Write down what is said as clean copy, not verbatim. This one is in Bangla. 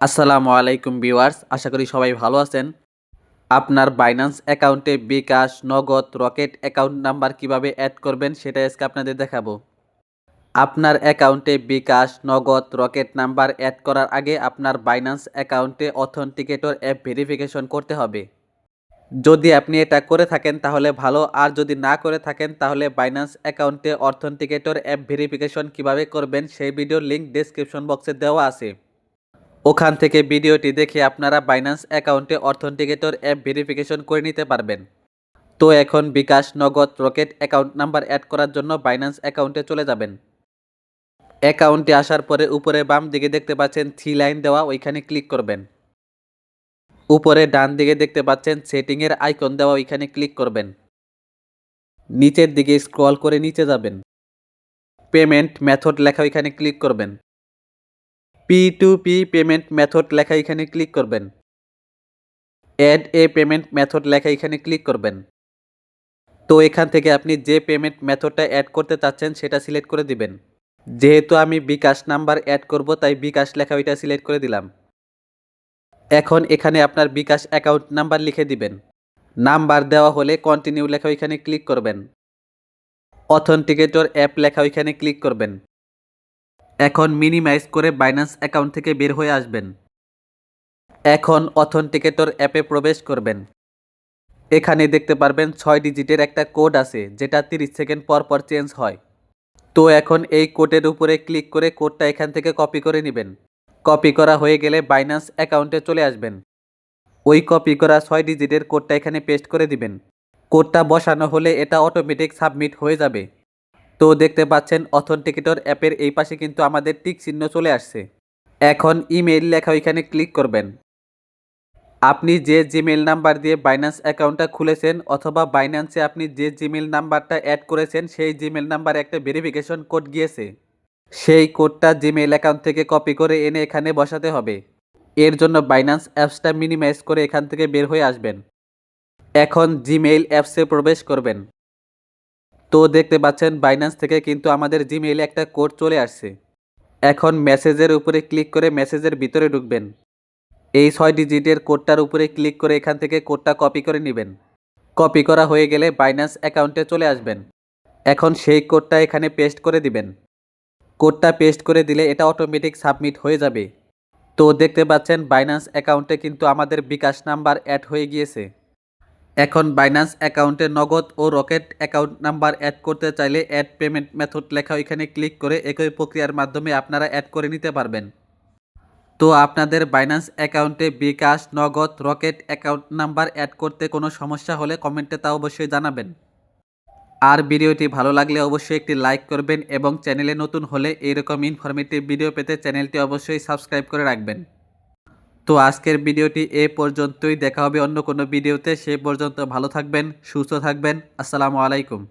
আসসালামু আলাইকুম ভিউয়ার্স, আশা করি সবাই ভালো আছেন। আপনার বাইন্যান্স অ্যাকাউন্টে বিকাশ, নগদ, রকেট অ্যাকাউন্ট নাম্বার কিভাবে অ্যাড করবেন সেটা আজকে আপনাদের দেখাবো। আপনার অ্যাকাউন্টে বিকাশ, নগদ, রকেট নাম্বার অ্যাড করার আগে আপনার বাইন্যান্স অ্যাকাউন্টে অথেন্টিকেটর অ্যাপ ভেরিফিকেশন করতে হবে। যদি আপনি এটা করে থাকেন তাহলে ভালো, আর যদি না করে থাকেন তাহলে বাইন্যান্স অ্যাকাউন্টে অথেন্টিকেটর অ্যাপ ভেরিফিকেশন কিভাবে করবেন সেই ভিডিওর লিঙ্ক ডেসক্রিপশন বক্সে দেওয়া আছে। ওখান থেকে ভিডিওটি দেখে আপনারা বাইন্যান্স অ্যাকাউন্টে অথেন্টিকেটর অ্যাপ ভেরিফিকেশন করে নিতে পারবেন। তো এখন বিকাশ, নগদ, রকেট অ্যাকাউন্ট নাম্বার অ্যাড করার জন্য বাইন্যান্স অ্যাকাউন্টে চলে যাবেন। অ্যাকাউন্টে আসার পরে উপরে বাম দিকে দেখতে পাচ্ছেন 3 লাইন দেওয়া, ওইখানে ক্লিক করবেন। উপরে ডান দিকে দেখতে পাচ্ছেন সেটিংয়ের আইকন দেওয়া, ওইখানে ক্লিক করবেন। নিচের দিকে স্ক্রল করে নিচে যাবেন। পেমেন্ট মেথড লেখা, ওইখানে ক্লিক করবেন। P2P পেমেন্ট মেথড লেখা, এখানে ক্লিক করবেন। অ্যাড এ পেমেন্ট মেথড লেখা, এখানে ক্লিক করবেন। তো এখান থেকে আপনি যে পেমেন্ট মেথডটা অ্যাড করতে চাচ্ছেন সেটা সিলেক্ট করে দিবেন। যেহেতু আমি বিকাশ নাম্বার অ্যাড করব তাই বিকাশ লেখা ওইটা সিলেক্ট করে দিলাম। এখন এখানে আপনার বিকাশ অ্যাকাউন্ট নাম্বার লিখে দিবেন। নাম্বার দেওয়া হলে কন্টিনিউ লেখা ওইখানে ক্লিক করবেন। অথেন্টিকেটর অ্যাপ লেখা ওইখানে ক্লিক করবেন। এখন মিনিমাইজ করে বাইন্যান্স অ্যাকাউন্ট থেকে বের হয়ে আসবেন। এখন অথেন্টিকেটর অ্যাপে প্রবেশ করবেন। এখানে দেখতে পারবেন 6 ডিজিটের একটা কোড আছে, যেটা 30 সেকেন্ড পর পর চেঞ্জ হয়। তো এখন এই কোডের উপরে ক্লিক করে কোডটা এখান থেকে কপি করে নেবেন। কপি করা হয়ে গেলে বাইন্যান্স অ্যাকাউন্টে চলে আসবেন। ওই কপি করা 6 ডিজিটের কোডটা এখানে পেস্ট করে দিবেন। কোডটা বসানো হলে এটা অটোমেটিক সাবমিট হয়ে যাবে। তো দেখতে পাচ্ছেন অথেন্টিকেটর অ্যাপের এই পাশে কিন্তু আমাদের টিক চিহ্ন চলে আসছে। এখন ইমেইল লেখা ওইখানে ক্লিক করবেন। আপনি যে জিমেইল নাম্বার দিয়ে বাইন্যান্স অ্যাকাউন্টটা খুলেছেন অথবা বাইন্যান্সে আপনি যে জিমেইল নাম্বারটা অ্যাড করেছেন সেই জিমেইল নাম্বারে একটা ভেরিফিকেশন কোড গিয়েছে। সেই কোডটা জিমেইল অ্যাকাউন্ট থেকে কপি করে এনে এখানে বসাতে হবে। এর জন্য বাইন্যান্স অ্যাপসটা মিনিমাইজ করে এখান থেকে বের হয়ে আসবেন। এখন জিমেইল অ্যাপসে প্রবেশ করবেন। তো দেখতে পাচ্ছেন বাইন্যান্স থেকে কিন্তু আমাদের জিমেইলে একটা কোড চলে আসছে। এখন মেসেজের উপরে ক্লিক করে মেসেজের ভিতরে ঢুকবেন। এই 6 ডিজিটের কোডটার উপরে ক্লিক করে এখান থেকে কোডটা কপি করে নেবেন। কপি করা হয়ে গেলে বাইন্যান্স অ্যাকাউন্টে চলে আসবেন। এখন সেই কোডটা এখানে পেস্ট করে দিবেন। কোডটা পেস্ট করে দিলে এটা অটোমেটিক সাবমিট হয়ে যাবে। তো দেখতে পাচ্ছেন বাইন্যান্স অ্যাকাউন্টে কিন্তু আমাদের বিকাশ নাম্বার অ্যাড হয়ে গিয়েছে। এখন বাইন্যান্স অ্যাকাউন্টে নগদ ও রকেট অ্যাকাউন্ট নাম্বার অ্যাড করতে চাইলে অ্যাড পেমেন্ট মেথড লেখা ওইখানে ক্লিক করে একই প্রক্রিয়ার মাধ্যমে আপনারা অ্যাড করে নিতে পারবেন। তো আপনাদের বাইন্যান্স অ্যাকাউন্টে বিকাশ, নগদ, রকেট অ্যাকাউন্ট নাম্বার অ্যাড করতে কোনো সমস্যা হলে কমেন্টে তা অবশ্যই জানাবেন। আর ভিডিওটি ভালো লাগলে অবশ্যই একটি লাইক করবেন এবং চ্যানেলে নতুন হলে এইরকম ইনফরমেটিভ ভিডিও পেতে চ্যানেলটি অবশ্যই সাবস্ক্রাইব করে রাখবেন। তো আজকের ভিডিওটি এ পর্যন্তই, দেখা হবে অন্য কোনো ভিডিওতে। সে পর্যন্ত ভালো থাকবেন, সুস্থ থাকবেন। আসসালামু আলাইকুম।